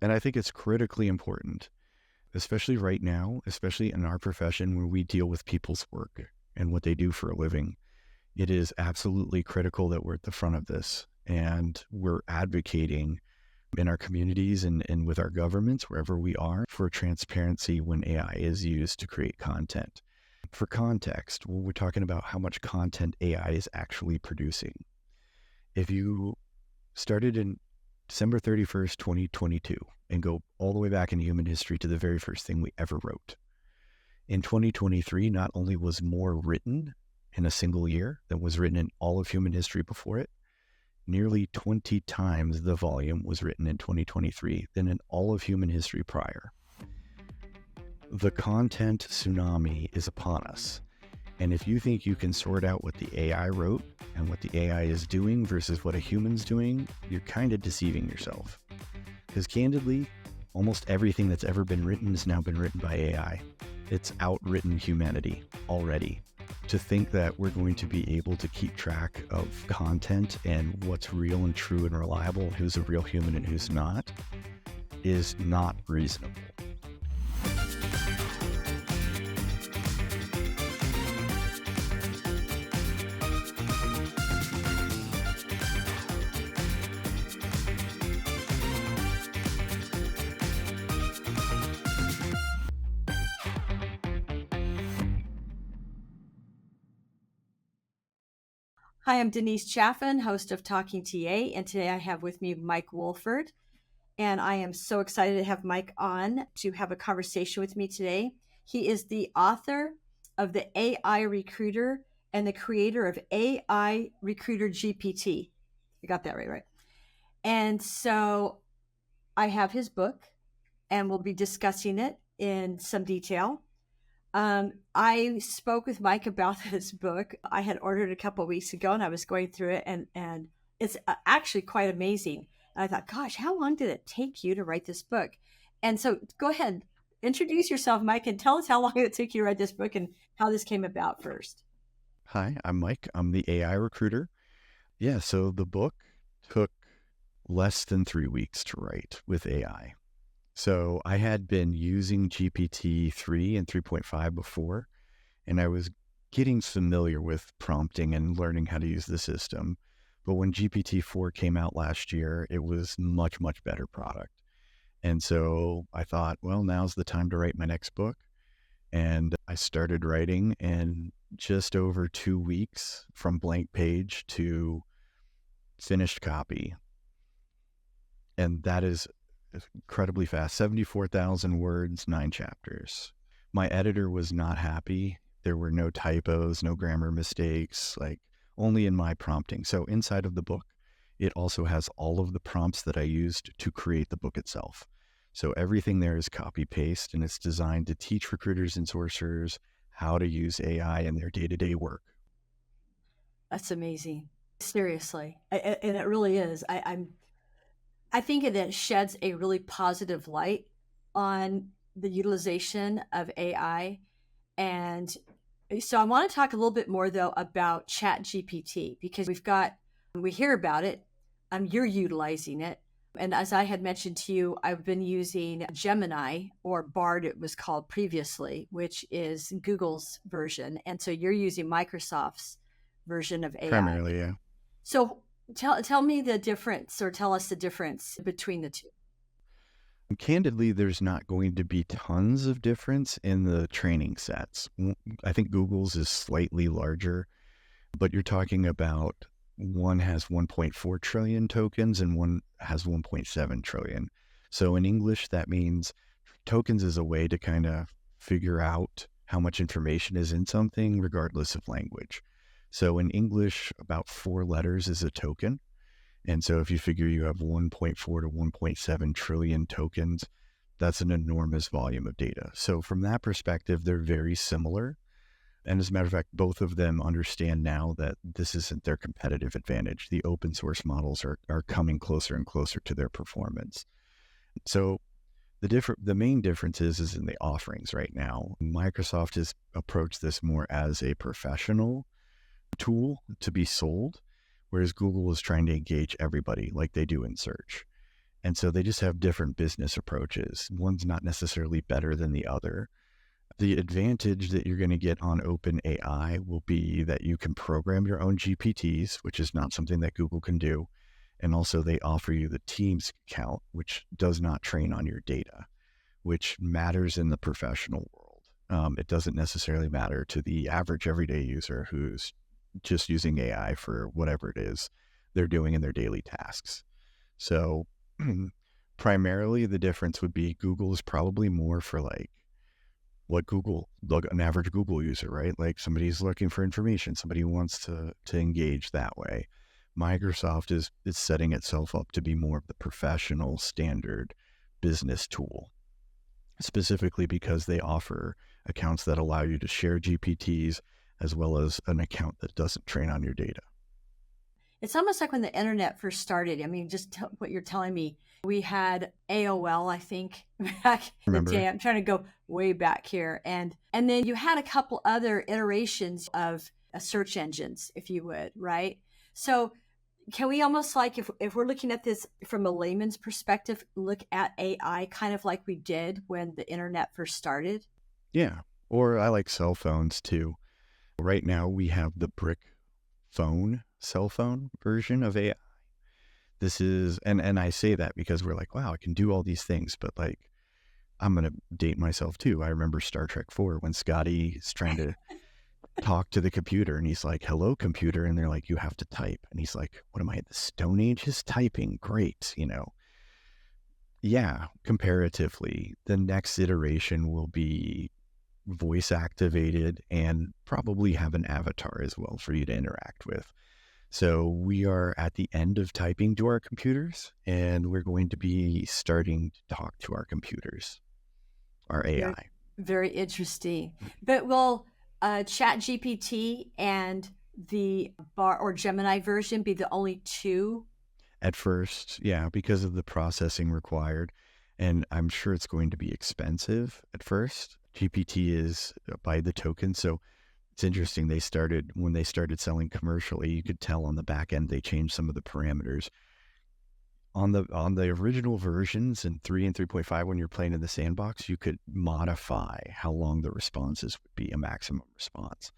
And I think it's critically important, especially right now, especially in our profession where we deal with people's work and what they do for a living. It is absolutely critical that we're at the front of this and we're advocating in our communities and with our governments, wherever we are, for transparency when AI is used to create content. For context, we're talking about how much content AI is actually producing. If you started in December 31st, 2022, and go all the way back in human history to the very first thing we ever wrote, in 2023, not only was more written in a single year than was written in all of human history before it, nearly 20 times the volume was written in 2023 than in all of human history prior. The content tsunami is upon us. And if you think you can sort out what the AI wrote and what the AI is doing versus what a human's doing, you're kind of deceiving yourself. Because candidly, almost everything that's ever been written has now been written by AI. It's outwritten humanity already. To think that we're going to be able to keep track of content and what's real and true and reliable, who's a real human and who's not, is not reasonable. Hi, I'm Denise Chaffin, host of Talking TA, and today I have with me Mike Wolford. And I am so excited to have Mike on to have a conversation with me today. He is the author of the AI Recruiter and the creator of AI Recruiter GPT. You got that right? And so I have his book, and we'll be discussing it in some detail. I spoke with Mike about this book. I had ordered a couple of weeks ago and I was going through it and it's actually quite amazing. And I thought, gosh, how long did it take you to write this book? And so go ahead, introduce yourself, Mike, and tell us how long it took you to write this book and how this came about first. Hi, I'm Mike. I'm the AI Recruiter. Yeah, so the book took less than 3 weeks to write with AI. So I had been using GPT-3 and 3.5 before, and I was getting familiar with prompting and learning how to use the system. But when GPT-4 came out last year, it was much, much better product. And so I thought, well, now's the time to write my next book. And I started writing in just over 2 weeks from blank page to finished copy. And that is incredibly fast, 74,000 words, 9 chapters. My editor was not happy. There were no typos, no grammar mistakes, like only in my prompting. So inside of the book, it also has all of the prompts that I used to create the book itself. So everything there is copy paste, and it's designed to teach recruiters and sourcers how to use AI in their day-to-day work. That's amazing. Seriously. And it really is. I think it sheds a really positive light on the utilization of AI. And so I want to talk a little bit more though about Chat GPT, because we hear about it, you're utilizing it. And as I had mentioned to you, I've been using Gemini, or Bard it was called previously, which is Google's version. And so you're using Microsoft's version of AI. Primarily, yeah. So tell me the difference, or tell us the difference between the two. Candidly, there's not going to be tons of difference in the training sets. I think Google's is slightly larger, but you're talking about one has 1.4 trillion tokens and one has 1.7 trillion. So in English, that means tokens is a way to kind of figure out how much information is in something regardless of language. So in English, about 4 letters is a token. And so if you figure you have 1.4 to 1.7 trillion tokens, that's an enormous volume of data. So from that perspective, they're very similar. And as a matter of fact, both of them understand now that this isn't their competitive advantage. The open source models are coming closer and closer to their performance. So the main difference is in the offerings right now. Microsoft has approached this more as a professional tool to be sold, whereas Google is trying to engage everybody like they do in search. And so they just have different business approaches. One's not necessarily better than the other. The advantage that you're going to get on OpenAI will be that you can program your own GPTs, which is not something that Google can do. And also they offer you the Teams account, which does not train on your data, which matters in the professional world. It doesn't necessarily matter to the average everyday user who's just using AI for whatever it is they're doing in their daily tasks. So primarily the difference would be Google is probably more for like what Google, like an average Google user, right? Like somebody's looking for information, somebody wants to engage that way. Microsoft is setting itself up to be more of the professional standard business tool, specifically because they offer accounts that allow you to share GPTs as well as an account that doesn't train on your data. It's almost like when the internet first started. I mean, just what you're telling me. We had AOL, I think, back in the Remember? day. I'm trying to go way back here. And then you had a couple other iterations of search engines, if you would, right? So can we almost like, if we're looking at this from a layman's perspective, look at AI kind of like we did when the internet first started? Yeah. Or I like cell phones too. Right now we have the brick phone, cell phone version of AI. This is, and I say that because we're like, wow, I can do all these things, but like, I'm going to date myself too. I remember Star Trek 4 when Scotty is trying to talk to the computer and he's like, hello, computer. And they're like, you have to type. And he's like, what am I, the Stone Age is typing? Great. Yeah, comparatively, the next iteration will be voice activated and probably have an avatar as well for you to interact with. So we are at the end of typing to our computers, and we're going to be starting to talk to our computers, our AI. Very, very interesting. But will Chat GPT and the bar or Gemini version be the only two? At first, yeah, because of the processing required. And I'm sure it's going to be expensive at first. GPT is by the token. So it's interesting. When they started selling commercially, you could tell on the back end, they changed some of the parameters. On the original versions in 3 and 3.5, when you're playing in the sandbox, you could modify how long the responses would be, a maximum response.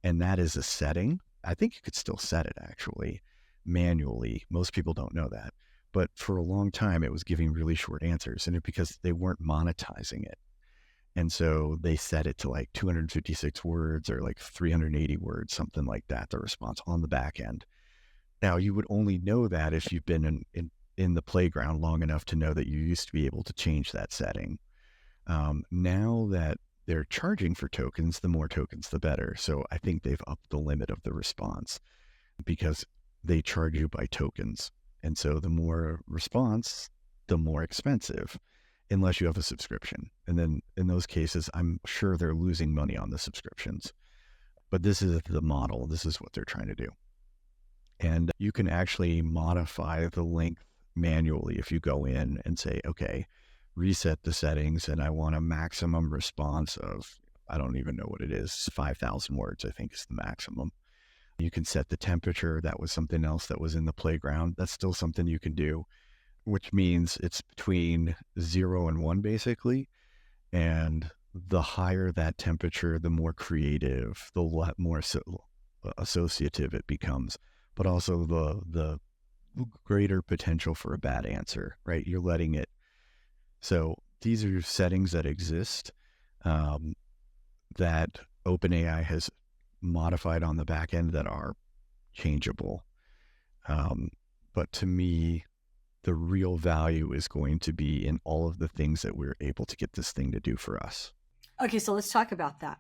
And that is a setting. I think you could still set it actually manually. Most people don't know that. But for a long time, it was giving really short answers, and because they weren't monetizing it. And so they set it to like 256 words or like 380 words, something like that, the response on the back end. Now, you would only know that if you've been in the playground long enough to know that you used to be able to change that setting. Now that they're charging for tokens, the more tokens, the better. So I think they've upped the limit of the response because they charge you by tokens. And so the more response, the more expensive, unless you have a subscription. And then in those cases, I'm sure they're losing money on the subscriptions. But this is the model. This is what they're trying to do. And you can actually modify the length manually if you go in and say, okay, reset the settings and I want a maximum response of, I don't even know what it is, 5,000 words, I think is the maximum. You can set the temperature. That was something else that was in the playground. That's still something you can do, which means it's between 0 and 1 basically. And the higher that temperature, the more creative, the more associative it becomes, but also the greater potential for a bad answer, right? You're letting it. So these are settings that exist that OpenAI has modified on the back end that are changeable. But to me, the real value is going to be in all of the things that we're able to get this thing to do for us. Okay, so let's talk about that.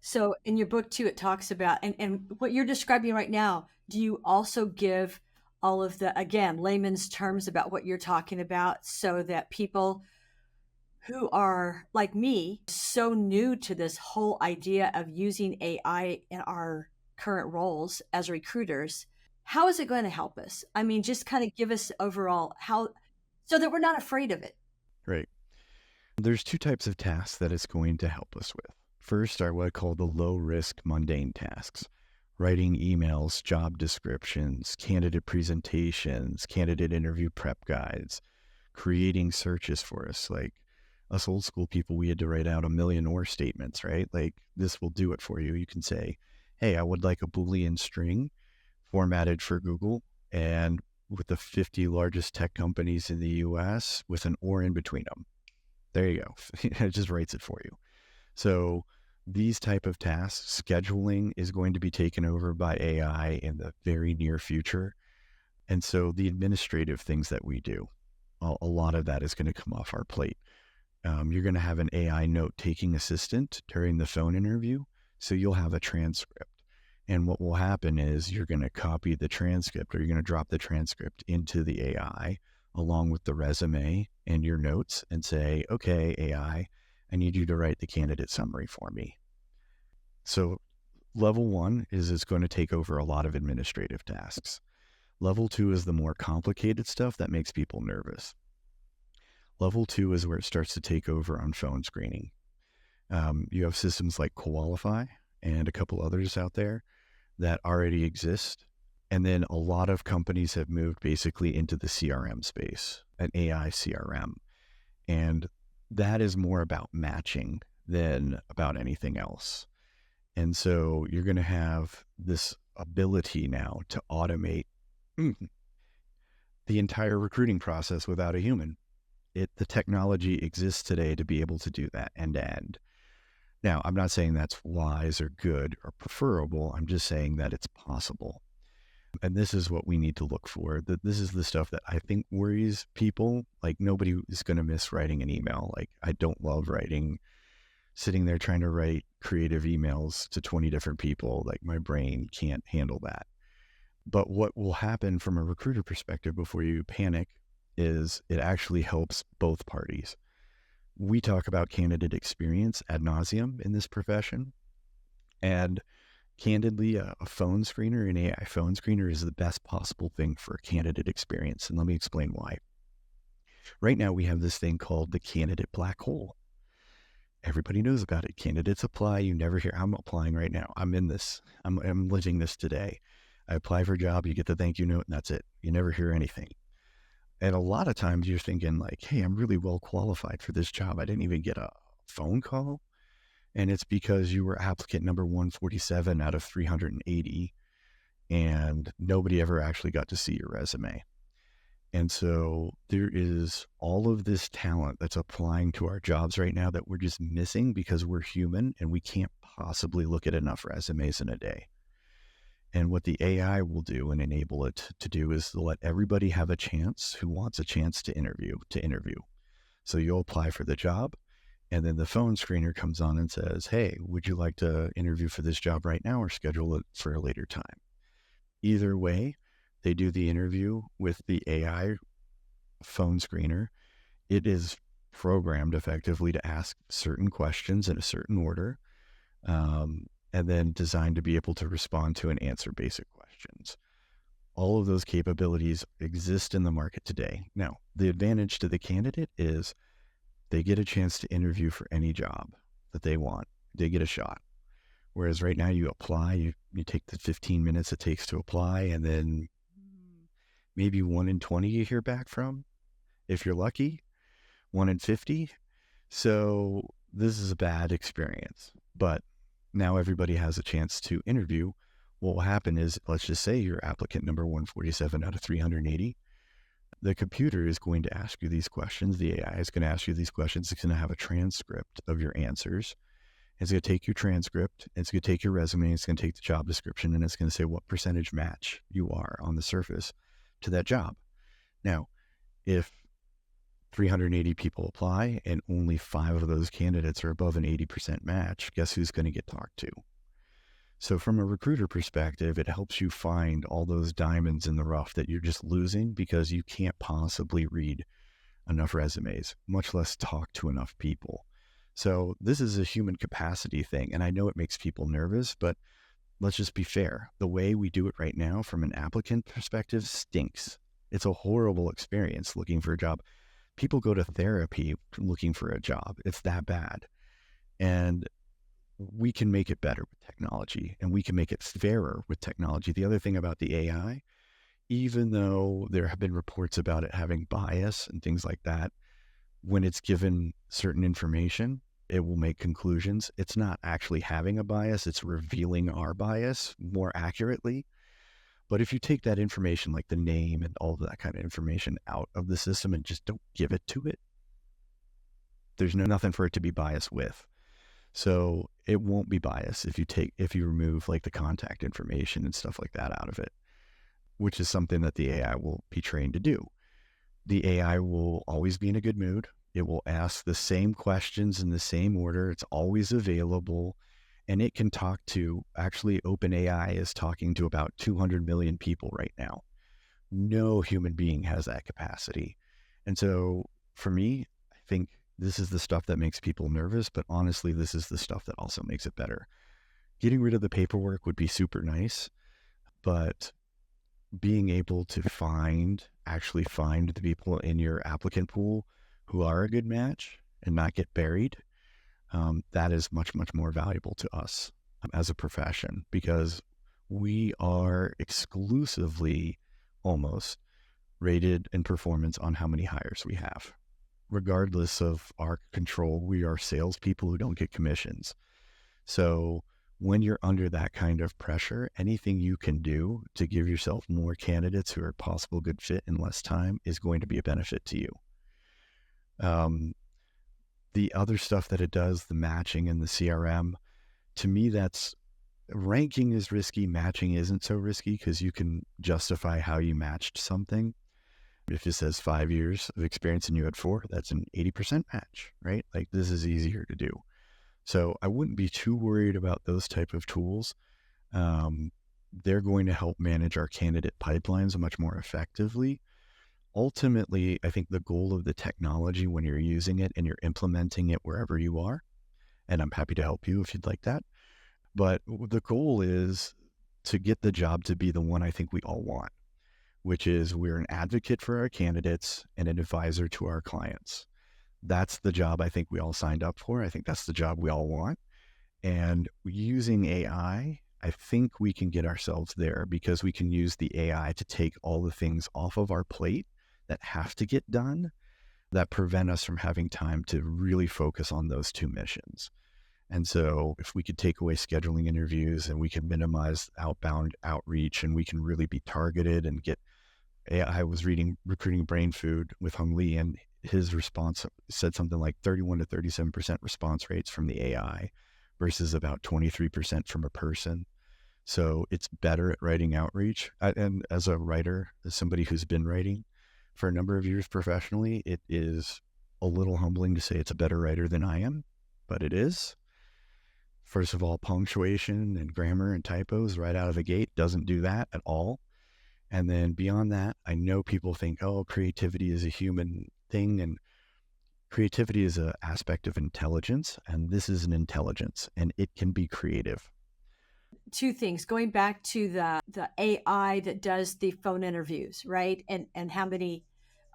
So in your book too, it talks about, and what you're describing right now, do you also give all of the, again, layman's terms about what you're talking about so that people who are like me, so new to this whole idea of using AI in our current roles as recruiters, how is it going to help us? I mean, just kind of give us overall how, so that we're not afraid of it. Right. There's two types of tasks that it's going to help us with. First are what I call the low risk mundane tasks, writing emails, job descriptions, candidate presentations, candidate interview prep guides, creating searches for us. Like us old school people, we had to write out a million or statements, right? Like this will do it for you. You can say, hey, I would like a Boolean string formatted for Google and with the 50 largest tech companies in the US with an or in between them. There you go. It just writes it for you. So these type of tasks, scheduling is going to be taken over by AI in the very near future. And so the administrative things that we do, a lot of that is going to come off our plate. You're going to have an AI note-taking assistant during the phone interview. So you'll have a transcript. And what will happen is you're going to copy the transcript, or you're going to drop the transcript into the AI along with the resume and your notes and say, okay, AI, I need you to write the candidate summary for me. So level one is it's going to take over a lot of administrative tasks. Level two is the more complicated stuff that makes people nervous. Level two is where it starts to take over on phone screening. You have systems like Qualify and a couple others out there that already exist. And then a lot of companies have moved basically into the CRM space, an AI CRM. And that is more about matching than about anything else. And so you're going to have this ability now to automate the entire recruiting process without a human. The technology exists today to be able to do that end to end. Now, I'm not saying that's wise or good or preferable. I'm just saying that it's possible. And this is what we need to look for. This is the stuff that I think worries people. Like nobody is going to miss writing an email. Like I don't love sitting there trying to write creative emails to 20 different people. Like my brain can't handle that. But what will happen from a recruiter perspective before you panic is it actually helps both parties. We talk about candidate experience ad nauseum in this profession. And candidly, a phone screener, an AI phone screener is the best possible thing for a candidate experience. And let me explain why. Right now, we have this thing called the candidate black hole. Everybody knows about it. Candidates apply. You never hear, I'm applying right now. I'm in this. I'm living this today. I apply for a job, you get the thank you note, and that's it. You never hear anything. And a lot of times you're thinking like, hey, I'm really well qualified for this job. I didn't even get a phone call. And it's because you were applicant number 147 out of 380 and nobody ever actually got to see your resume. And so there is all of this talent that's applying to our jobs right now that we're just missing because we're human and we can't possibly look at enough resumes in a day. And what the AI will do and enable it to do is to let everybody have a chance who wants a chance to interview. So you'll apply for the job, and then the phone screener comes on and says, hey, would you like to interview for this job right now or schedule it for a later time? Either way, they do the interview with the AI phone screener. It is programmed effectively to ask certain questions in a certain order. And then designed to be able to respond to and answer basic questions. All of those capabilities exist in the market today. Now, the advantage to the candidate is they get a chance to interview for any job that they want. They get a shot. Whereas right now you apply, you take the 15 minutes it takes to apply, and then maybe 1 in 20 you hear back from, if you're lucky, 1 in 50. So this is a bad experience, but now everybody has a chance to interview. What will happen is, let's just say you're applicant number 147 out of 380. The computer is going to ask you these questions. The AI is going to ask you these questions. It's going to have a transcript of your answers. It's going to take your transcript. It's going to take your resume. It's going to take the job description, and it's going to say what percentage match you are on the surface to that job. Now, if 380 people apply and only 5 of those candidates are above an 80% match, guess who's going to get talked to? So from a recruiter perspective, it helps you find all those diamonds in the rough that you're just losing because you can't possibly read enough resumes, much less talk to enough people. So this is a human capacity thing. And I know it makes people nervous, but let's just be fair. The way we do it right now from an applicant perspective stinks. It's a horrible experience looking for a job. People go to therapy looking for a job. It's that bad. And we can make it better with technology, and we can make it fairer with technology. The other thing about the AI, even though there have been reports about it having bias and things like that, when it's given certain information, it will make conclusions. It's not actually having a bias, it's revealing our bias more accurately. But if you take that information, like the name and all of that kind of information, out of the system and just don't give it to it, there's nothing for it to be biased with. So it won't be biased if you remove like the contact information and stuff like that out of it, which is something that the AI will be trained to do. The AI will always be in a good mood. It will ask the same questions in the same order. It's always available. And it can talk to, actually, OpenAI is talking to about 200 million people right now. No human being has that capacity. And so for me, I think this is the stuff that makes people nervous, but honestly, this is the stuff that also makes it better. Getting rid of the paperwork would be super nice, but being able to actually find the people in your applicant pool who are a good match and not get buried, that is much, much more valuable to us as a profession, because we are exclusively almost rated in performance on how many hires we have. Regardless of our control, we are salespeople who don't get commissions. So when you're under that kind of pressure, anything you can do to give yourself more candidates who are a possible good fit in less time is going to be a benefit to you. The other stuff that it does, the matching and the CRM, to me, that's ranking is risky. Matching isn't so risky because you can justify how you matched something. If it says 5 years of experience and you had 4, that's an 80% match, right? Like, this is easier to do. So I wouldn't be too worried about those type of tools. They're going to help manage our candidate pipelines much more effectively. Ultimately, I think the goal of the technology when you're using it and you're implementing it wherever you are, and I'm happy to help you if you'd like that, but the goal is to get the job to be the one I think we all want, which is we're an advocate for our candidates and an advisor to our clients. That's the job I think we all signed up for. I think that's the job we all want. And using AI, I think we can get ourselves there because we can use the AI to take all the things off of our plate that have to get done, that prevent us from having time to really focus on those two missions. And so if we could take away scheduling interviews and we can minimize outbound outreach and we can really be targeted and get AI. I was reading Recruiting Brain Food with Hung Lee, and his response said something like 31 to 37% response rates from the AI versus about 23% from a person. So it's better at writing outreach. And as a writer, as somebody who's been writing for a number of years professionally, it is a little humbling to say it's a better writer than I am, but it is. First of all, punctuation and grammar and typos right out of the gate doesn't do that at all. And then beyond that, I know people think, oh, creativity is a human thing, and creativity is an aspect of intelligence, and this is an intelligence, and it can be creative. Two things, going back to the AI that does the phone interviews, right? And how many,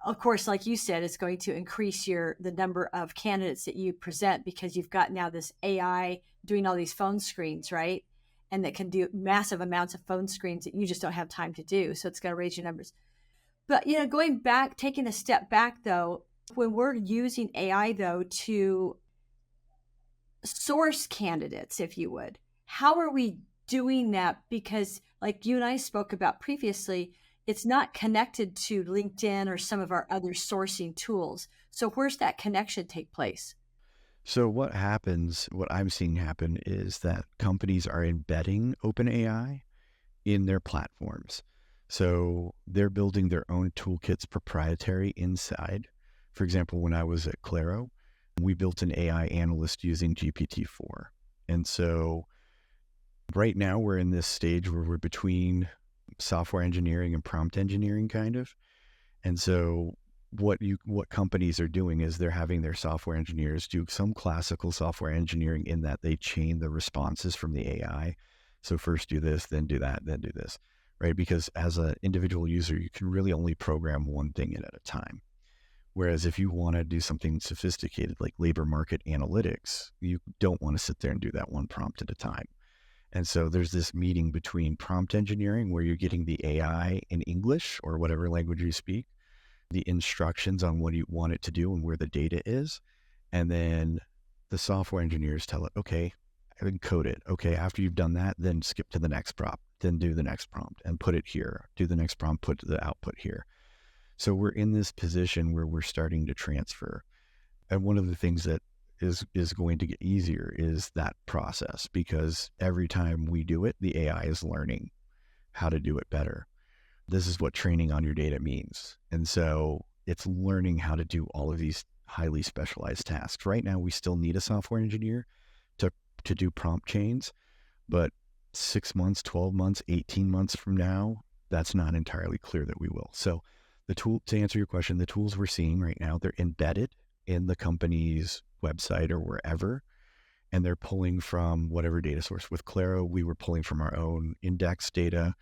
of course, like you said, it's going to increase the number of candidates that you present because you've got now this AI doing all these phone screens, right? And that can do massive amounts of phone screens that you just don't have time to do. So it's going to raise your numbers. But, going back, taking a step back though, when we're using AI though to source candidates, if you would, how are we doing that? Because like you and I spoke about previously, it's not connected to LinkedIn or some of our other sourcing tools. So where's that connection take place? So what I'm seeing happen is that companies are embedding OpenAI in their platforms. So they're building their own toolkits proprietary inside. For example, when I was at Claro, we built an AI analyst using GPT-4. And so right now we're in this stage where we're between software engineering and prompt engineering kind of. And so what companies are doing is they're having their software engineers do some classical software engineering in that they chain the responses from the AI. So first do this, then do that, then do this, right? Because as an individual user, you can really only program one thing at a time. Whereas if you want to do something sophisticated like labor market analytics, you don't want to sit there and do that one prompt at a time. And so there's this meeting between prompt engineering where you're getting the AI in English or whatever language you speak, the instructions on what you want it to do and where the data is. And then the software engineers tell it, okay, and code it. Okay, after you've done that, then skip to the next prompt, then do the next prompt and put it here. Do the next prompt, put the output here. So we're in this position where we're starting to transfer. And one of the things that is going to get easier is that process, because every time we do it, the AI is learning how to do it better. This is what training on your data means. And so it's learning how to do all of these highly specialized tasks. Right now, we still need a software engineer to do prompt chains, but 6 months, 12 months, 18 months from now, that's not entirely clear that we will. So to answer your question, the tools we're seeing right now, they're embedded in the company's website or wherever, and they're pulling from whatever data source. With Claro, we were pulling from our own index data.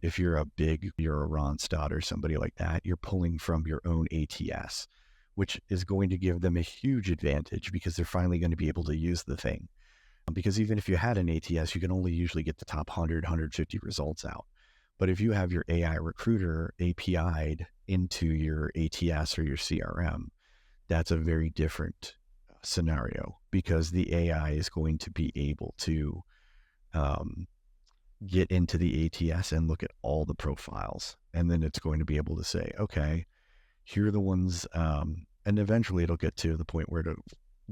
If you're a Randstad or somebody like that, you're pulling from your own ATS, which is going to give them a huge advantage because they're finally going to be able to use the thing. Because even if you had an ATS, you can only usually get the top 100, 150 results out. But if you have your AI Recruiter API'd into your ATS or your CRM, that's a very different scenario, because the AI is going to be able to get into the ATS and look at all the profiles. And then it's going to be able to say, okay, here are the ones, and eventually it'll get to the point where to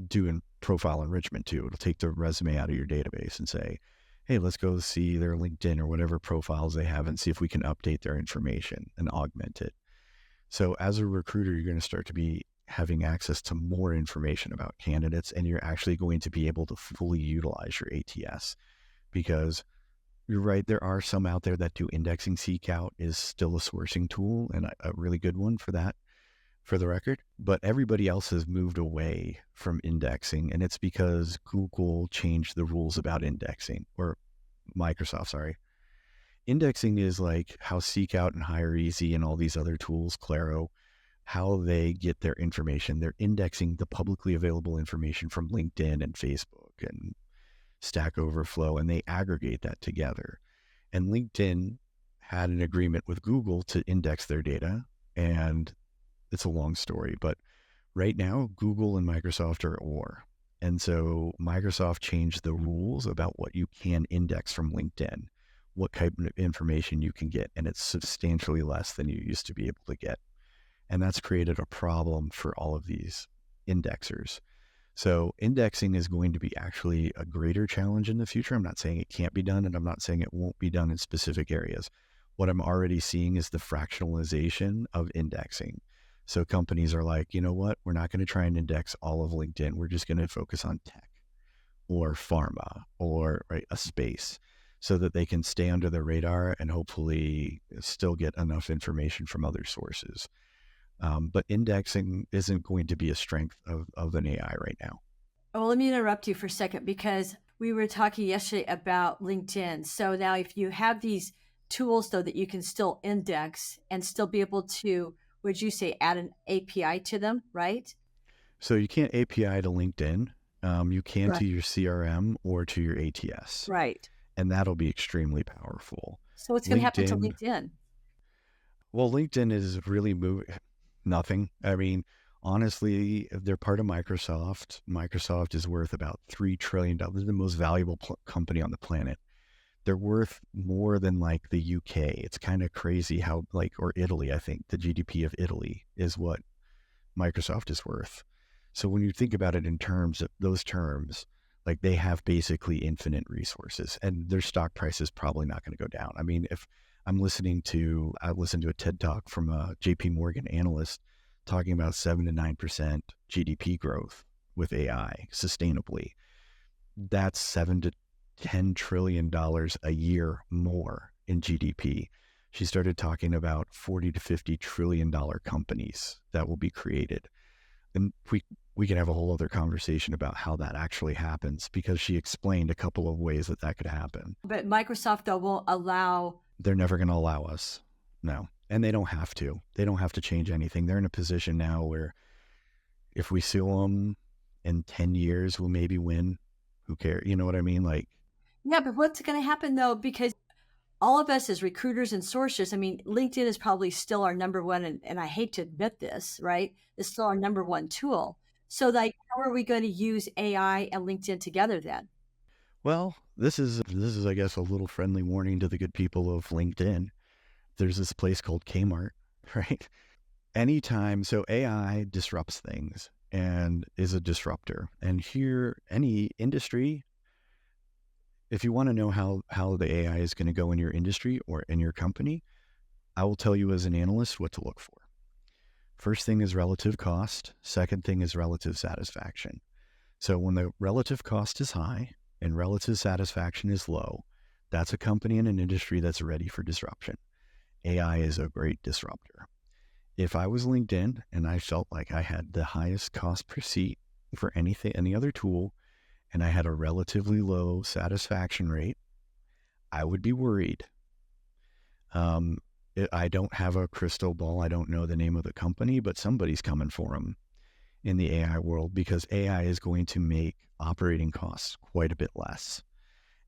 do profile enrichment too. It'll take the resume out of your database and say, hey, let's go see their LinkedIn or whatever profiles they have and see if we can update their information and augment it. So as a recruiter, you're going to start to be having access to more information about candidates, and you're actually going to be able to fully utilize your ATS, because you're right, there are some out there that do indexing. Seek Out is still a sourcing tool and a really good one for that, for the record. But everybody else has moved away from indexing, and it's because Google changed the rules about indexing, or Microsoft, sorry. Indexing is like how Seek Out and Hire Easy and all these other tools, Claro, how they get their information. They're indexing the publicly available information from LinkedIn and Facebook and Stack Overflow, and they aggregate that together. And LinkedIn had an agreement with Google to index their data, and it's a long story, but right now Google and Microsoft are at war. And so Microsoft changed the rules about what you can index from LinkedIn, what type of information you can get, and it's substantially less than you used to be able to get. And that's created a problem for all of these indexers. So indexing is going to be actually a greater challenge in the future. I'm not saying it can't be done, and I'm not saying it won't be done in specific areas. What I'm already seeing is the fractionalization of indexing. So companies are like, you know what, we're not going to try and index all of LinkedIn. We're just going to focus on tech or pharma or a space, so that they can stay under the radar and hopefully still get enough information from other sources. But indexing isn't going to be a strength of an AI right now. Well, let me interrupt you for a second, because we were talking yesterday about LinkedIn. So now if you have these tools, though, that you can still index and still be able to, would you say, add an API to them, right? So you can't API to LinkedIn. You can Right. to your CRM or to your ATS. Right. And that'll be extremely powerful. So what's going to happen to LinkedIn? Well, LinkedIn is really moving nothing. I mean, honestly, if they're part of Microsoft, Microsoft is worth about $3 trillion. They're the most valuable company on the planet. They're worth more than like the UK. It's kind of crazy how, or Italy, I think the GDP of Italy is what Microsoft is worth. So when you think about it in terms of those terms, like, they have basically infinite resources, and their stock price is probably not going to go down. I mean, if I listened to a TED talk from a JP Morgan analyst talking about 7 to 9% GDP growth with AI sustainably. That's $7 to $10 trillion a year more in GDP. She started talking about 40 to 50 trillion dollar companies that will be created. And we can have a whole other conversation about how that actually happens, because she explained a couple of ways that could happen. But Microsoft, though, won't allow. They're never going to allow us. No. And they don't have to. They don't have to change anything. They're in a position now where if we sue them in 10 years, we'll maybe win. Who cares? You know what I mean? Like, Yeah, but what's going to happen though? Because all of us as recruiters and sourcers, I mean, LinkedIn is probably still our number one, and I hate to admit this, right? It's still our number one tool. So, like, how are we going to use AI and LinkedIn together then? well, this is I guess a little friendly warning to the good people of LinkedIn. There's this place called Kmart, right? Anytime, so AI disrupts things and is a disruptor. And here, any industry, if you want to know how the AI is going to go in your industry or in your company, I will tell you as an analyst what to look for. First thing is relative cost. Second thing is relative satisfaction. So when the relative cost is high and relative satisfaction is low, that's a company in an industry that's ready for disruption. AI is a great disruptor. If I was LinkedIn and I felt like I had the highest cost per seat for any other tool, and I had a relatively low satisfaction rate, I would be worried. I don't have a crystal ball. I don't know the name of the company, but somebody's coming for them in the AI world because AI is going to make operating costs quite a bit less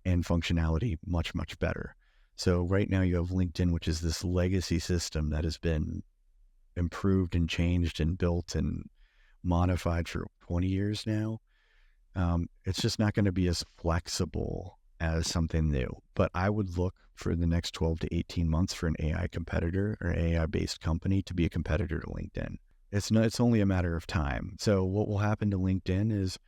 and functionality much, much better. So right now you have LinkedIn, which is this legacy system that has been improved and changed and built and modified for 20 years now. It's just not going to be as flexible as something new. But I would look for the next 12 to 18 months for an AI competitor or AI-based company to be a competitor to LinkedIn. It's only a matter of time. So what will happen to LinkedIn is,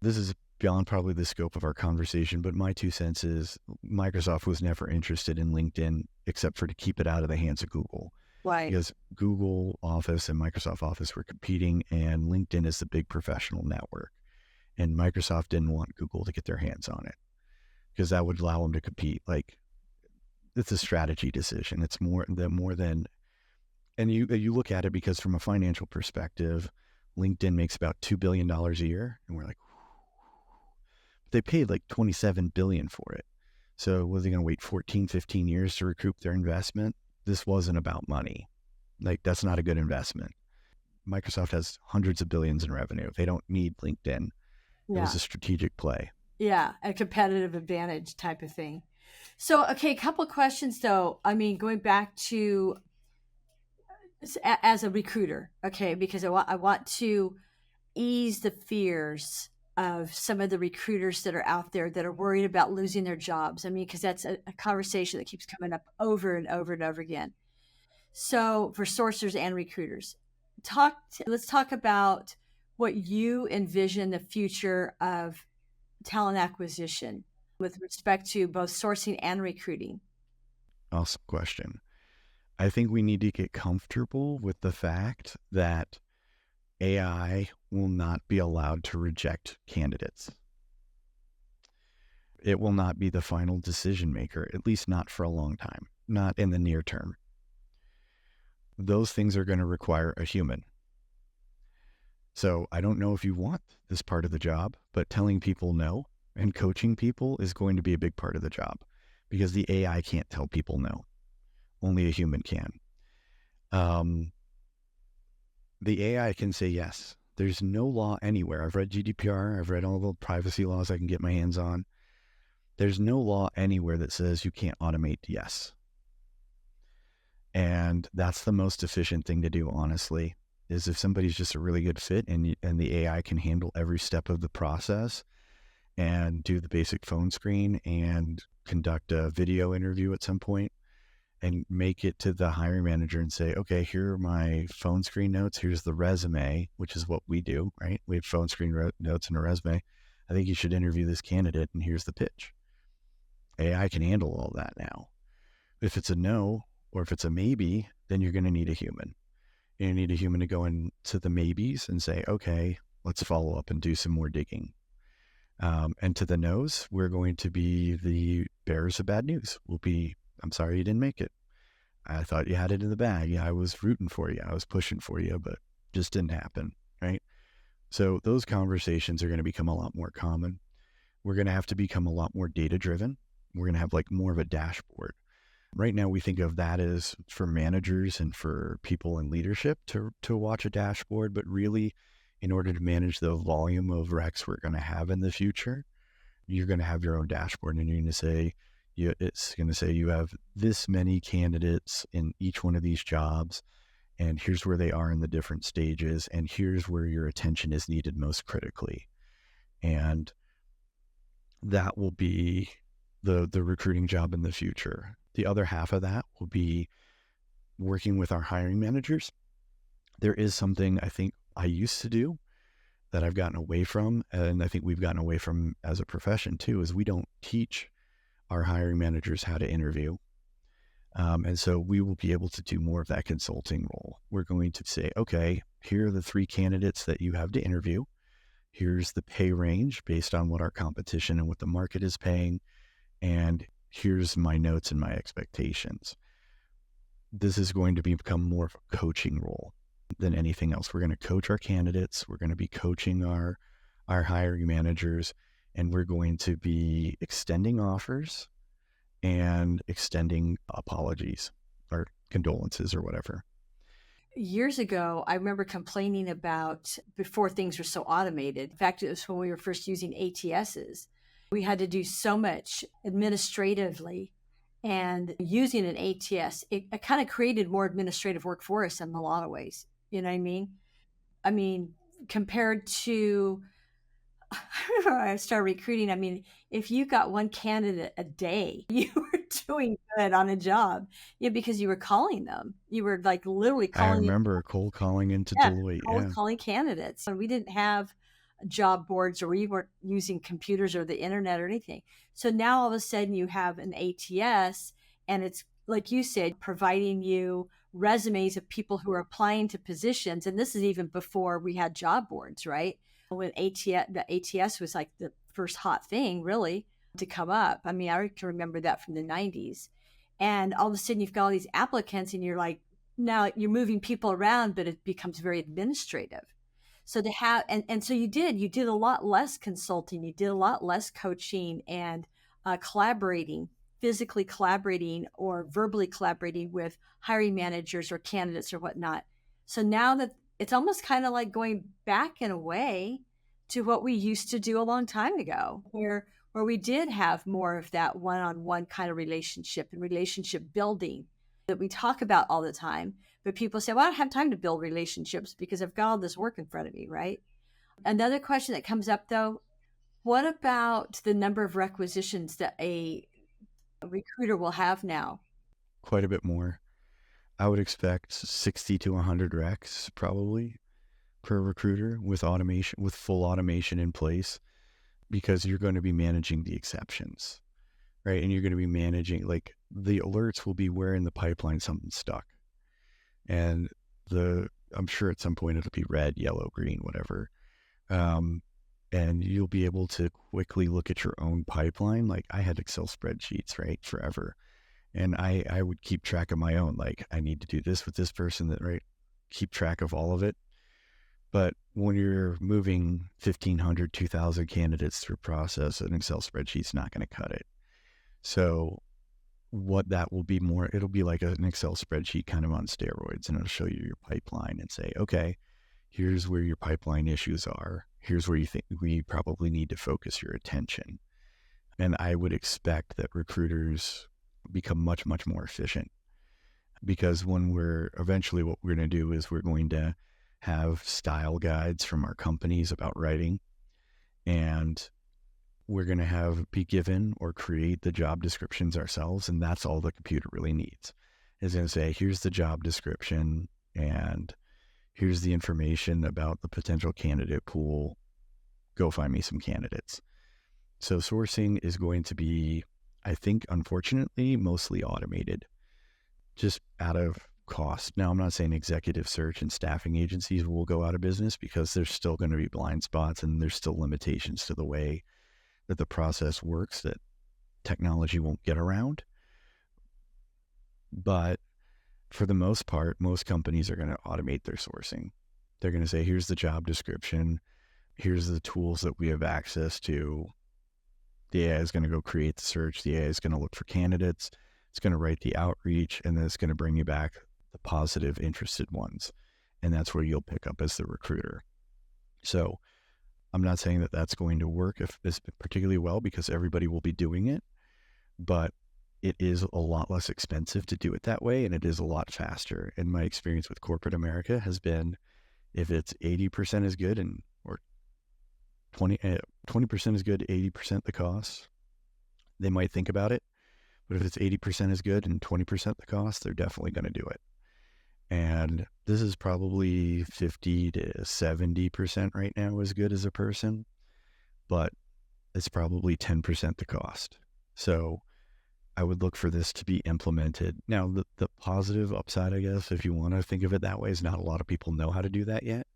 this is beyond probably the scope of our conversation, but my 2 cents is Microsoft was never interested in LinkedIn except for to keep it out of the hands of Google. Right. Because Google Office and Microsoft Office were competing, and LinkedIn is the big professional network. And Microsoft didn't want Google to get their hands on it because that would allow them to compete. Like, it's a strategy decision. It's more than, and you look at it because from a financial perspective, LinkedIn makes about $2 billion a year. And we're like, they paid like $27 billion for it. So was they going to wait 14, 15 years to recoup their investment? This wasn't about money. Like, that's not a good investment. Microsoft has hundreds of billions in revenue. They don't need LinkedIn. It Yeah. was a strategic play. Yeah. A competitive advantage type of thing. So, okay, a couple of questions though. I mean, going back to as a recruiter, okay, because I want to ease the fears of some of the recruiters that are out there that are worried about losing their jobs. I mean, because that's a conversation that keeps coming up over and over and over again. So for sourcers and recruiters, let's talk about what you envision the future of talent acquisition with respect to both sourcing and recruiting. Awesome question. I think we need to get comfortable with the fact that AI will not be allowed to reject candidates. It will not be the final decision maker, at least not for a long time, not in the near term. Those things are going to require a human. So I don't know if you want this part of the job, but telling people no and coaching people is going to be a big part of the job because the AI can't tell people no. Only a human can. The AI can say yes. There's no law anywhere. I've read GDPR. I've read all the privacy laws I can get my hands on. There's no law anywhere that says you can't automate yes. And that's the most efficient thing to do, honestly, is if somebody's just a really good fit and the AI can handle every step of the process and do the basic phone screen and conduct a video interview at some point and make it to the hiring manager and say, okay, here are my phone screen notes. Here's the resume, which is what we do, right? We have phone screen notes and a resume. I think you should interview this candidate, and here's the pitch. AI can handle all that now. If it's a no, or if it's a maybe, then you're going to need a human. You need a human to go into the maybes and say, okay, let's follow up and do some more digging. And to the no's, we're going to be the bearers of bad news. We'll be, I'm sorry you didn't make it. I thought you had it in the bag. Yeah, I was rooting for you. I was pushing for you, but just didn't happen, right? So those conversations are going to become a lot more common. We're going to have to become a lot more data driven. We're going to have like more of a dashboard. Right now, we think of that as for managers and for people in leadership to watch a dashboard, but really, in order to manage the volume of recs we're going to have in the future, you're going to have your own dashboard, and you're going to say, it's going to say you have this many candidates in each one of these jobs, and here's where they are in the different stages, and here's where your attention is needed most critically. And that will be the recruiting job in the future. The other half of that will be working with our hiring managers. There is something I think I used to do that I've gotten away from, and I think we've gotten away from as a profession too, is we don't teach our hiring managers how to interview. And so we will be able to do more of that consulting role. We're going to say, okay, here are the 3 candidates that you have to interview. Here's the pay range based on what our competition and what the market is paying. And here's my notes and my expectations. This is going to become more of a coaching role than anything else. We're going to coach our candidates. We're going to be coaching our hiring managers, and we're going to be extending offers and extending apologies or condolences or whatever. Years ago, I remember complaining about before things were so automated. In fact, it was when we were first using ATSs. We had to do so much administratively, and using an ATS, it kind of created more administrative work for us in a lot of ways. You know what I mean? I mean, compared to I remember when I started recruiting, I mean, if you got one candidate a day, you were doing good on a job, because you were calling them. You were like literally I calling, remember cold calling into yeah, Deloitte. cold Yeah. calling candidates. And we didn't have job boards, or we weren't using computers or the internet or anything. So now all of a sudden you have an ATS, and it's like you said, providing you resumes of people who are applying to positions. And this is even before we had job boards, right? When the ATS was like the first hot thing really to come up. I mean, I can remember that from the 90s. And all of a sudden you've got all these applicants, and you're like, now you're moving people around, but it becomes very administrative. So to have, and so you did a lot less consulting, you did a lot less coaching and collaborating, physically collaborating or verbally collaborating with hiring managers or candidates or whatnot. So now that it's almost kind of like going back in a way to what we used to do a long time ago, where we did have more of that one-on-one kind of relationship and relationship building that we talk about all the time. But people say, well, I don't have time to build relationships because I've got all this work in front of me, right? Another question that comes up though, what about the number of requisitions that a recruiter will have now? Quite a bit more. I would expect 60 to 100 recs probably per recruiter with automation, with full automation in place, because you're going to be managing the exceptions, right? And you're going to be managing, like, the alerts will be where in the pipeline something's stuck. And I'm sure at some point it'll be red, yellow, green, whatever. And you'll be able to quickly look at your own pipeline. Like, I had Excel spreadsheets, right, forever. And I would keep track of my own, like, I need to do this with this person, that, right, keep track of all of it. But when you're moving 1,500, 2,000 candidates through process, an Excel spreadsheet's not going to cut it. So what that will be more, it'll be like an Excel spreadsheet kind of on steroids, and it'll show you your pipeline and say, okay, here's where your pipeline issues are. Here's where you think we probably need to focus your attention. And I would expect that recruiters become much, much more efficient, because when eventually what we're going to do is we're going to have style guides from our companies about writing, and we're going to be given or create the job descriptions ourselves. And that's all the computer really needs, is going to say, here's the job description, and here's the information about the potential candidate pool. Go find me some candidates. So sourcing is going to be, I think, unfortunately, mostly automated, just out of cost. Now, I'm not saying executive search and staffing agencies will go out of business, because there's still going to be blind spots, and there's still limitations to the way that the process works that technology won't get around. But for the most part, most companies are going to automate their sourcing. They're going to say, here's the job description, here's the tools that we have access to. The AI is going to go create the search. The AI is going to look for candidates. It's going to write the outreach, and then it's going to bring you back the positive interested ones. And that's where you'll pick up as the recruiter. So I'm not saying that that's going to work if this particularly well, because everybody will be doing it, but it is a lot less expensive to do it that way, and it is a lot faster. And my experience with corporate America has been, if it's 80% is good and or 20% is good, 80% the cost, they might think about it. But if it's 80% is good and 20% the cost, they're definitely going to do it. And this is probably 50 to 70% right now as good as a person, but it's probably 10% the cost. So I would look for this to be implemented. Now, the positive upside, I guess, if you want to think of it that way, is not a lot of people know how to do that yet.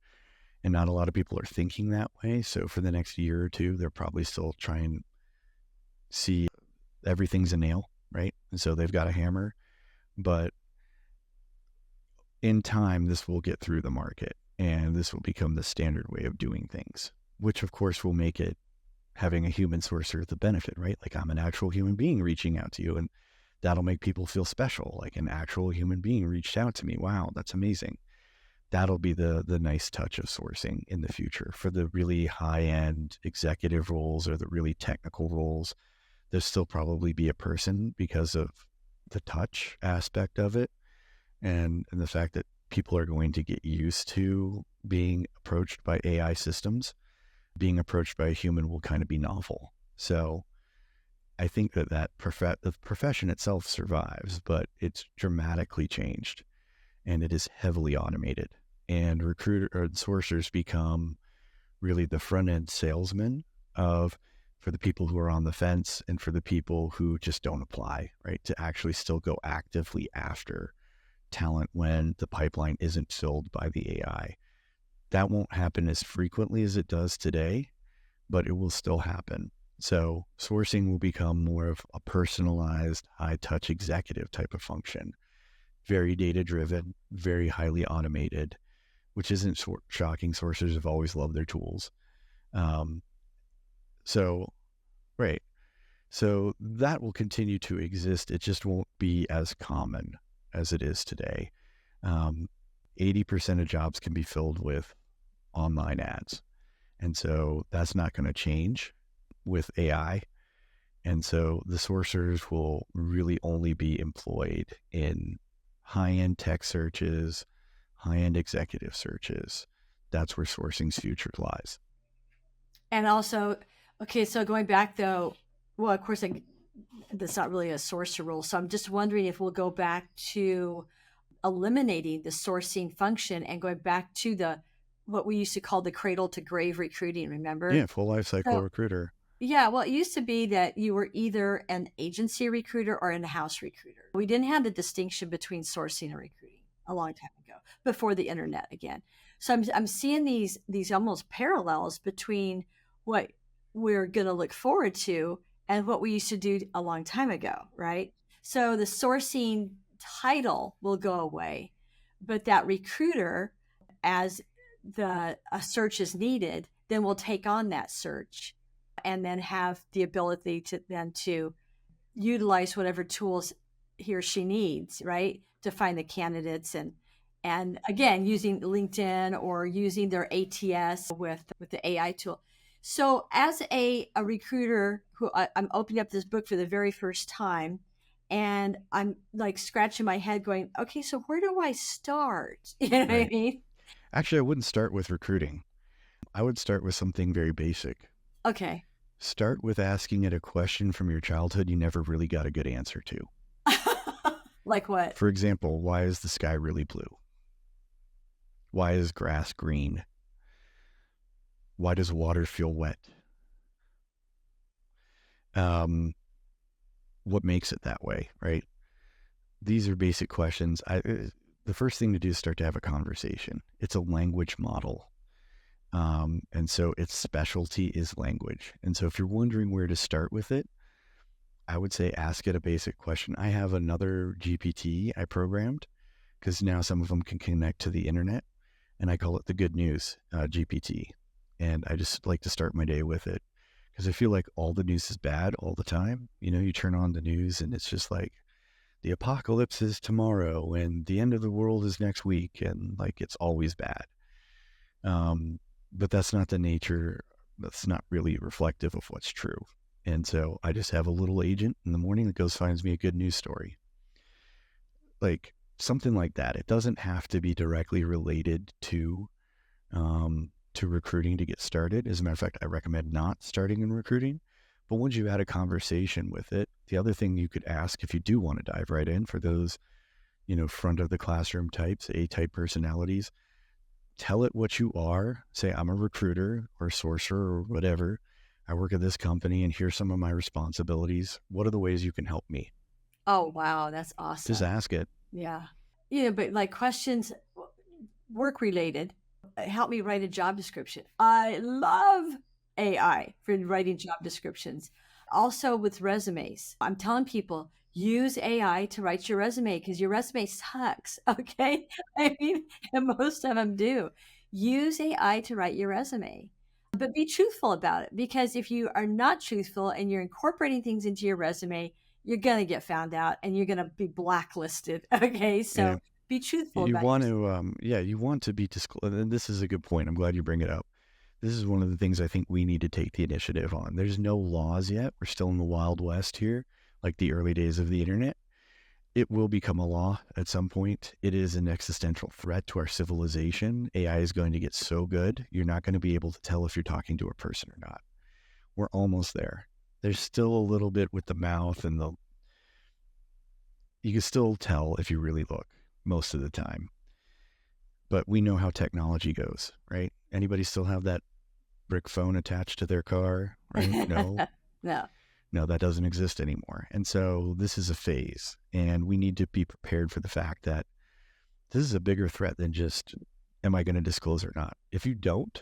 And not a lot of people are thinking that way. So for the next year or two, they're probably still trying to see everything's a nail, right? And so they've got a hammer. But in time, this will get through the market, and this will become the standard way of doing things, which of course will make it, having a human sourcer, the benefit, right? Like, I'm an actual human being reaching out to you, and that'll make people feel special. Like, an actual human being reached out to me. Wow, that's amazing. That'll be the nice touch of sourcing in the future. For the really high-end executive roles or the really technical roles, there'll still probably be a person because of the touch aspect of it, and the fact that people are going to get used to being approached by AI systems. Being approached by a human will kind of be novel. So I think that the profession itself survives, but it's dramatically changed, and it is heavily automated. And sourcers become really the front end salesmen for the people who are on the fence and for the people who just don't apply, right? To actually still go actively after talent when the pipeline isn't filled by the AI. That won't happen as frequently as it does today, but it will still happen. So sourcing will become more of a personalized, high-touch executive type of function. Very data-driven, very highly automated, which isn't shocking. Sourcers have always loved their tools. Right. So that will continue to exist. It just won't be as common as it is today. 80% of jobs can be filled with online ads. And so that's not going to change with AI. And so the sourcers will really only be employed in high-end tech searches, high-end executive searches. That's where sourcing's future lies. And also, okay, so going back though, well, of course, that's not really a sourcer role. So I'm just wondering if we'll go back to eliminating the sourcing function and going back to what we used to call the cradle to grave recruiting, remember? Yeah, full life cycle recruiter. Yeah, well, it used to be that you were either an agency recruiter or an in-house recruiter. We didn't have the distinction between sourcing and recruiting a long time ago, before the internet again. So I'm seeing these almost parallels between what we're going to look forward to and what we used to do a long time ago, right? So the sourcing title will go away, but that recruiter, as a search is needed, then will take on that search and then have the ability to utilize whatever tools he or she needs, right, to find the candidates, and again, using LinkedIn or using their ATS with the AI tool. So as a recruiter who I'm opening up this book for the very first time, and I'm like scratching my head going, okay, so where do I start? You know what I mean? Actually, I wouldn't start with recruiting. I would start with something very basic. Okay. Start with asking it a question from your childhood you never really got a good answer to. Like what? For example, why is the sky really blue? Why is grass green? Why does water feel wet? What makes it that way, right? These are basic questions. The first thing to do is start to have a conversation. It's a language model. And so its specialty is language. And so if you're wondering where to start with it, I would say ask it a basic question. I have another GPT I programmed because now some of them can connect to the internet, and I call it the good news GPT. And I just like to start my day with it because I feel like all the news is bad all the time. You know, you turn on the news and it's just like the apocalypse is tomorrow and the end of the world is next week, and like it's always bad. But that's not the nature. That's not really reflective of what's true. And so I just have a little agent in the morning that goes finds me a good news story, like something like that. It doesn't have to be directly related to recruiting to get started. As a matter of fact, I recommend not starting in recruiting. But once you've had a conversation with it, the other thing you could ask if you do want to dive right in for those, front of the classroom types, A-type personalities, tell it what you are. Say, I'm a recruiter or sourcer or whatever. I work at this company and here's some of my responsibilities. What are the ways you can help me? Oh, wow. That's awesome. Just ask it. Yeah. But like questions, work related, help me write a job description. I love AI for writing job descriptions. Also with resumes, I'm telling people, use AI to write your resume because your resume sucks. Okay. I mean, and most of them do. Use AI to write your resume, but be truthful about it, because if you are not truthful and you're incorporating things into your resume, you're going to get found out and you're going to be blacklisted. Okay. So Yeah. be truthful You about want yourself. to, you want to be disclosed. And this is a good point. I'm glad you bring it up. This is one of the things I think we need to take the initiative on. There's no laws yet. We're still in the Wild West here, like the early days of the internet. It will become a law at some point. It is an existential threat to our civilization. AI is going to get so good, you're not going to be able to tell if you're talking to a person or not. We're almost there. There's still a little bit with the mouth and you can still tell if you really look most of the time. But we know how technology goes, right? Anybody still have that brick phone attached to their car, right? No. No, that doesn't exist anymore. And so this is a phase, and we need to be prepared for the fact that this is a bigger threat than just, am I going to disclose or not? If you don't,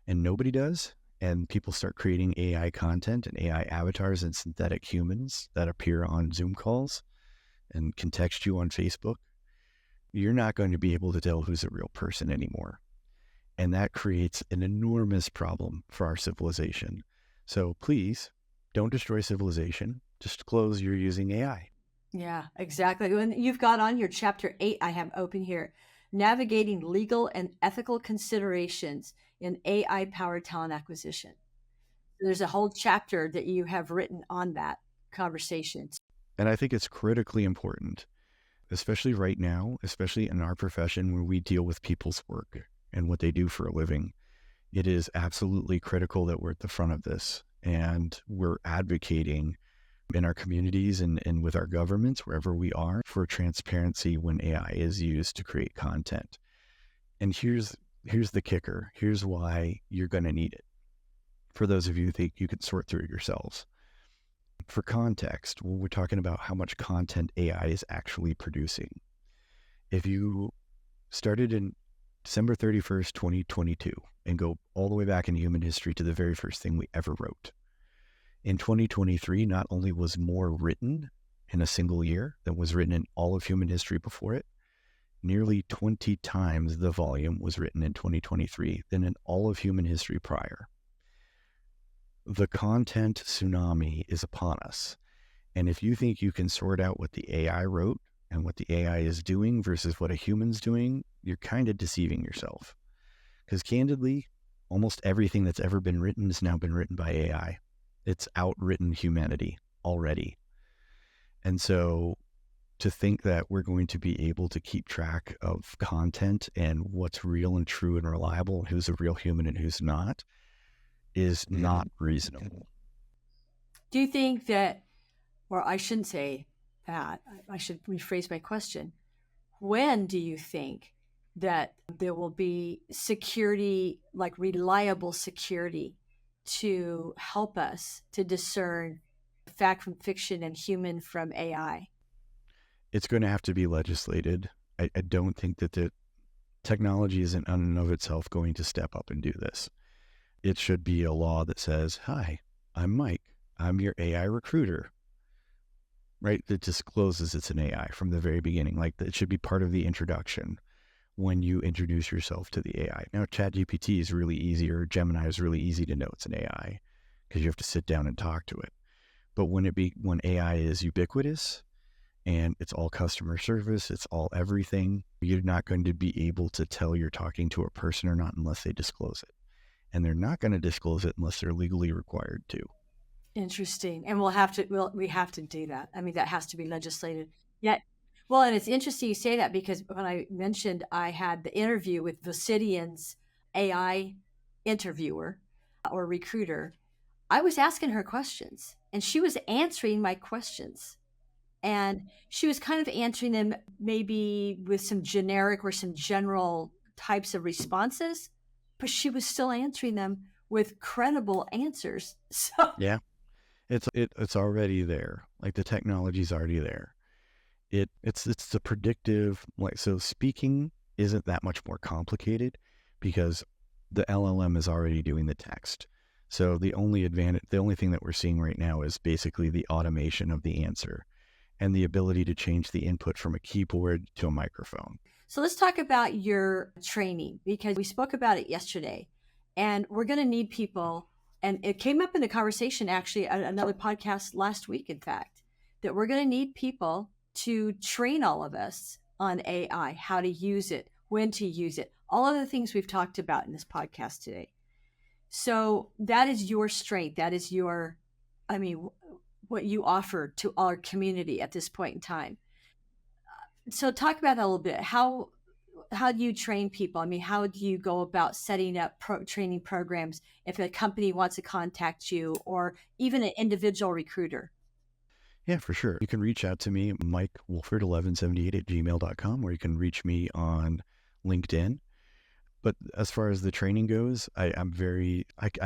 and nobody does, and people start creating AI content and AI avatars and synthetic humans that appear on Zoom calls and can text you on Facebook, you're not going to be able to tell who's a real person anymore. And that creates an enormous problem for our civilization. So please don't destroy civilization. Disclose you're using AI. Yeah, exactly. When you've got on your chapter 8, I have open here, navigating legal and ethical considerations in AI powered talent acquisition. There's a whole chapter that you have written on that conversation. And I think it's critically important, especially right now, especially in our profession where we deal with people's work and what they do for a living. It is absolutely critical that we're at the front of this, and we're advocating in our communities and with our governments, wherever we are, for transparency when AI is used to create content. And here's the kicker. Here's why you're going to need it. For those of you who think you can sort through it yourselves. For context, when we're talking about how much content AI is actually producing, if you started in December 31st, 2022, and go all the way back in human history to the very first thing we ever wrote, in 2023, not only was more written in a single year than was written in all of human history before it, nearly 20 times the volume was written in 2023 than in all of human history prior. The content tsunami is upon us. And if you think you can sort out what the AI wrote and what the AI is doing versus what a human's doing, you're kind of deceiving yourself. Because candidly, almost everything that's ever been written has now been written by AI. It's outwritten humanity already. And so to think that we're going to be able to keep track of content and what's real and true and reliable, and who's a real human and who's not, is not reasonable. Do you think that, or I shouldn't say that, I should rephrase my question. When do you think that there will be security, like reliable security, to help us to discern fact from fiction and human from AI? It's going to have to be legislated. I don't think that the technology isn't in and of itself going to step up and do this. It should be a law that says, hi, I'm Mike. I'm your AI recruiter, right? That discloses it's an AI from the very beginning. Like it should be part of the introduction when you introduce yourself to the AI. Now, ChatGPT is really easy, or Gemini is really easy to know it's an AI because you have to sit down and talk to it. But when AI is ubiquitous and it's all customer service. It's all everything. You're not going to be able to tell you're talking to a person or not unless they disclose it. And they're not going to disclose it unless they're legally required to. Interesting. And we have to do that. I mean, that has to be legislated. Yeah. Well, and it's interesting you say that because when I mentioned I had the interview with Vocidian's AI interviewer or recruiter, I was asking her questions and she was answering my questions. And she was kind of answering them maybe with some generic or some general types of responses, but she was still answering them with credible answers. So Yeah. It's already there. Like the technology's already there. It's the predictive, like, so speaking isn't that much more complicated because the LLM is already doing the text. So the only thing that we're seeing right now is basically the automation of the answer and the ability to change the input from a keyboard to a microphone. So let's talk about your training because we spoke about it yesterday and we're going to need people. And it came up in the conversation actually at another podcast last week, in fact, that we're going to need people to train all of us on AI, how to use it, when to use it, all of the things we've talked about in this podcast today. So that is your strength. That is what you offer to our community at this point in time. So talk about that a little bit. How do you train people? I mean, how do you go about setting up training programs if a company wants to contact you or even an individual recruiter? Yeah, for sure. You can reach out to me, Mike Wolford 1178 at gmail.com, or you can reach me on LinkedIn. But as far as the training goes, I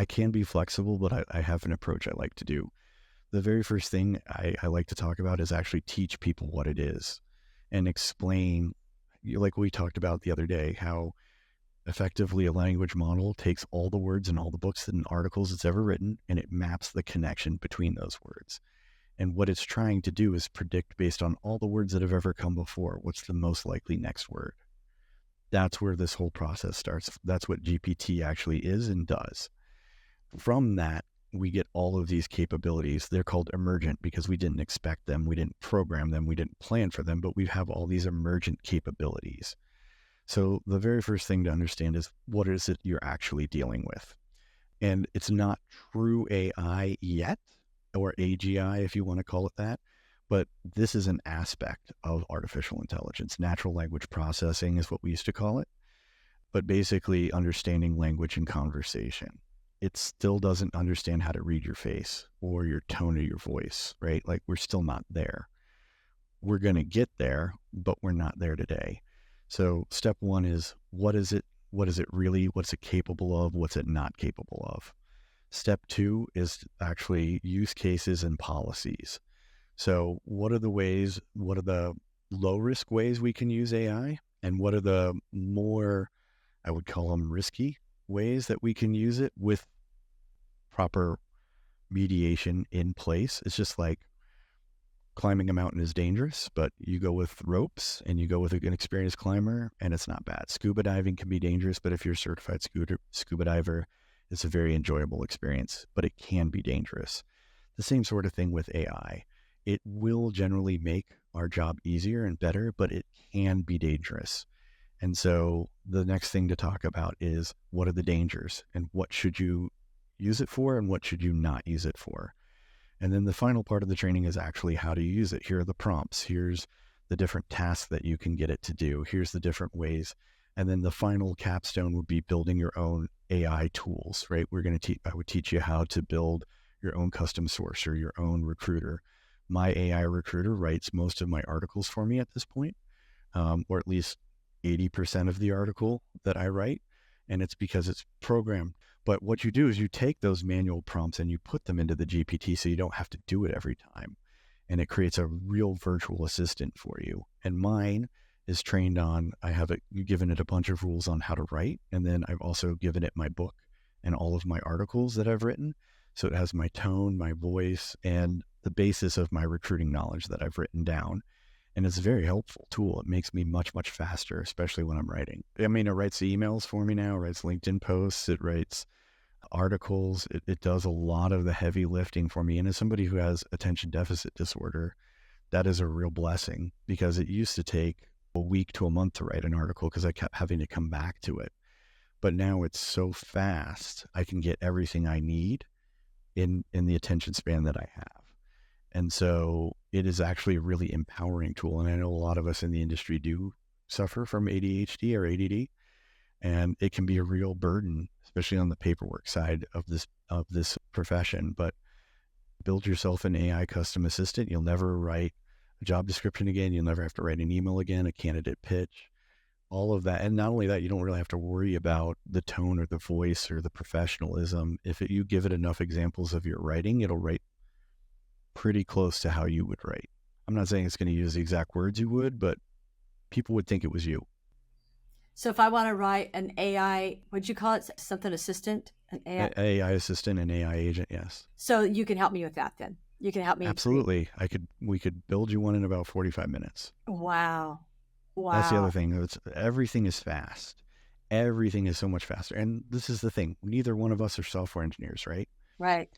can be flexible, but I have an approach I like to do. The very first thing I like to talk about is actually teach people what it is and explain, like we talked about the other day, how effectively a language model takes all the words and all the books and articles it's ever written, and it maps the connection between those words. And what it's trying to do is predict based on all the words that have ever come before, what's the most likely next word. That's where this whole process starts. That's what GPT actually is and does. From that, we get all of these capabilities. They're called emergent because we didn't expect them. We didn't program them. We didn't plan for them, but we have all these emergent capabilities. So the very first thing to understand is what is it you're actually dealing with? And it's not true AI yet, or AGI, if you want to call it that. But this is an aspect of artificial intelligence. Natural language processing is what we used to call it. But basically understanding language and conversation. It still doesn't understand how to read your face or your tone of your voice, right? Like we're still not there. We're going to get there, but we're not there today. So step one is what is it? What is it really? What's it capable of? What's it not capable of? Step two is actually use cases and policies. So what are the low risk ways we can use AI? And what are the more, I would call them risky ways that we can use it with proper mediation in place? It's just like climbing a mountain is dangerous, but you go with ropes and you go with an experienced climber and it's not bad. Scuba diving can be dangerous, but if you're a certified scuba diver, it's a very enjoyable experience, but it can be dangerous. The same sort of thing with AI. It will generally make our job easier and better, but it can be dangerous. And so the next thing to talk about is what are the dangers and what should you use it for and what should you not use it for? And then the final part of the training is actually how to use it. Here are the prompts. Here's the different tasks that you can get it to do. Here's the different ways. And then the final capstone would be building your own AI tools, right? I would teach you how to build your own custom source or your own recruiter. My AI recruiter writes most of my articles for me at this point, or at least 80% of the article that I write. And it's because it's programmed. But what you do is you take those manual prompts and you put them into the GPT so you don't have to do it every time. And it creates a real virtual assistant for you. And mine is trained on, given it a bunch of rules on how to write. And then I've also given it my book and all of my articles that I've written. So it has my tone, my voice, and the basis of my recruiting knowledge that I've written down. And it's a very helpful tool. It makes me much, much faster, especially when I'm writing. I mean, it writes emails for me now, it writes LinkedIn posts, it writes articles. It does a lot of the heavy lifting for me. And as somebody who has attention deficit disorder, that is a real blessing, because it used to take a week to a month to write an article because I kept having to come back to it. But now it's so fast, I can get everything I need in the attention span that I have. And so it is actually a really empowering tool. And I know a lot of us in the industry do suffer from ADHD or ADD, and it can be a real burden, especially on the paperwork side of this profession. But build yourself an AI custom assistant. You'll never write a job description again. You'll never have to write an email again, a candidate pitch, all of that. And not only that, you don't really have to worry about the tone or the voice or the professionalism. You give it enough examples of your writing, it'll write pretty close to how you would write. I'm not saying it's going to use the exact words you would, but people would think it was you. So if I want to write an AI, what'd you call it? Something assistant? An AI assistant and AI agent, yes. So you can help me with that then. You can help me. Absolutely. We could build you one in about 45 minutes. Wow. That's the other thing. Everything is fast. Everything is so much faster. And this is the thing. Neither one of us are software engineers, right? Right.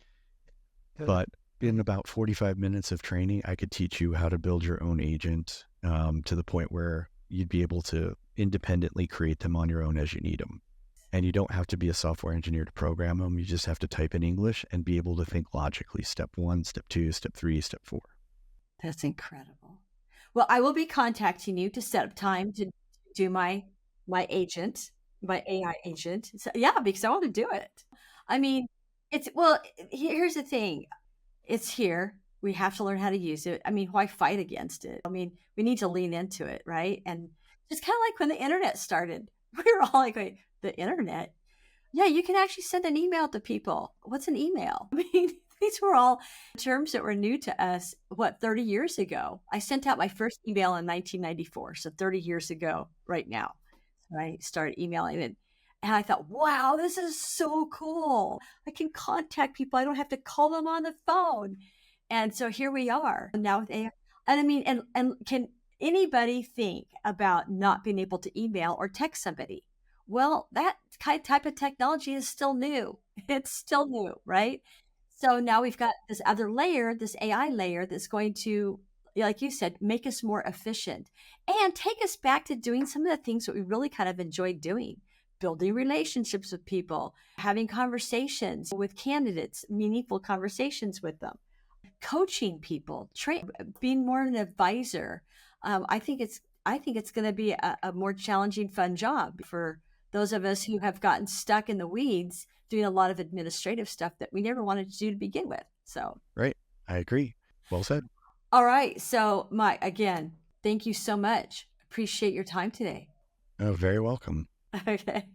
But in about 45 minutes of training, I could teach you how to build your own agent to the point where you'd be able to independently create them on your own as you need them. And you don't have to be a software engineer to program them. You just have to type in English and be able to think logically. Step 1, step 2, step 3, step 4. That's incredible. Well, I will be contacting you to set up time to do my agent, my AI agent. So, yeah, because I want to do it. I mean, here's the thing. It's here. We have to learn how to use it. I mean, why fight against it? I mean, we need to lean into it, right? And just kind of like when the internet started, we were all like, wait, the internet? Yeah, you can actually send an email to people. What's an email? I mean, these were all terms that were new to us, 30 years ago? I sent out my first email in 1994, so 30 years ago right now. So I started emailing it. And I thought, wow, this is so cool. I can contact people. I don't have to call them on the phone. And so here we are now with AI. And I mean, and can anybody think about not being able to email or text somebody? Well, that type of technology is still new. It's still new, right? So now we've got this other layer, this AI layer that's going to, like you said, make us more efficient and take us back to doing some of the things that we really kind of enjoyed doing. Building relationships with people, having conversations with candidates, meaningful conversations with them, coaching people, being more an advisor. I think it's going to be a more challenging, fun job for those of us who have gotten stuck in the weeds doing a lot of administrative stuff that we never wanted to do to begin with. So, right. I agree. Well said. All right. So, Mike, again, thank you so much. Appreciate your time today. Oh, very welcome. Okay.